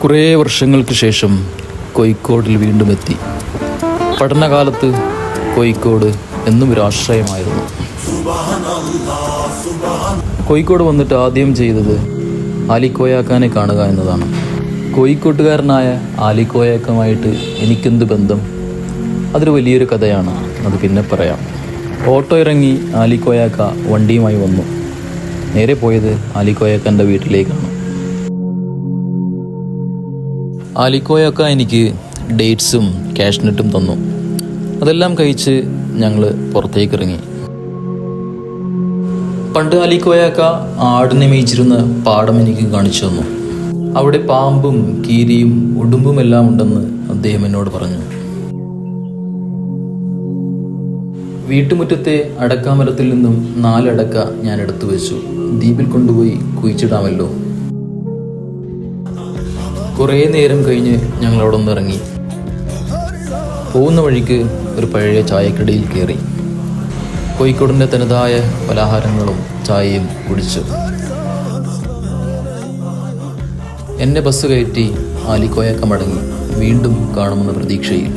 കുറേ വർഷങ്ങൾക്ക് ശേഷം കോഴിക്കോടിൽ വീണ്ടും എത്തി. പഠനകാലത്ത് കോഴിക്കോട് എന്നും ഒരു ആശ്രയമായിരുന്നു. കോഴിക്കോട് വന്നിട്ട് ആദ്യം ചെയ്തത് ആലിക്കോയാക്കാനെ കാണുക എന്നതാണ്. കോഴിക്കോട്ടുകാരനായ ആലിക്കോയാക്കുമായിട്ട് എനിക്കെന്ത് ബന്ധം? അതൊരു വലിയൊരു കഥയാണ്, അത് പിന്നെ പറയാം. ഓട്ടോ ഇറങ്ങി ആലിക്കോയാക്ക വണ്ടിയുമായി വന്നു. നേരെ പോയത് ആലിക്കോയാക്കൻ്റെ വീട്ടിലേക്കാണ്. ആലിക്കോയാക്ക എനിക്ക് ഡേറ്റ്സും കാഷ്നട്ടും തന്നു. അതെല്ലാം കഴിച്ച് ഞങ്ങൾ പുറത്തേക്ക് ഇറങ്ങി. പണ്ട് ആലിക്കോയാക്ക ആടിനെ മേയിച്ചിരുന്ന പാടം എനിക്ക് കാണിച്ചു തന്നു. അവിടെ പാമ്പും കീരിയും ഉടുമ്പും എല്ലാം ഉണ്ടെന്ന് അദ്ദേഹം എന്നോട് പറഞ്ഞു. വീട്ടുമുറ്റത്തെ അടക്കാമരത്തിൽ നിന്നും 4 അടക്ക ഞാൻ എടുത്തു വെച്ചു. ദ്വീപിൽ കൊണ്ടുപോയി കുഴിച്ചിടാമല്ലോ. കുറേ നേരം കഴിഞ്ഞ് ഞങ്ങൾ അവിടെ നിന്ന് ഇറങ്ങി. പോകുന്ന വഴിക്ക് ഒരു പഴയ ചായക്കടയിൽ കയറി. കോഴിക്കോടിൻ്റെ തനതായ പലഹാരങ്ങളും ചായയും കുടിച്ചു. എന്നെ ബസ് കയറ്റി ആലിക്കോയാക്ക മടങ്ങി. വീണ്ടും കാണുമെന്ന പ്രതീക്ഷയിൽ.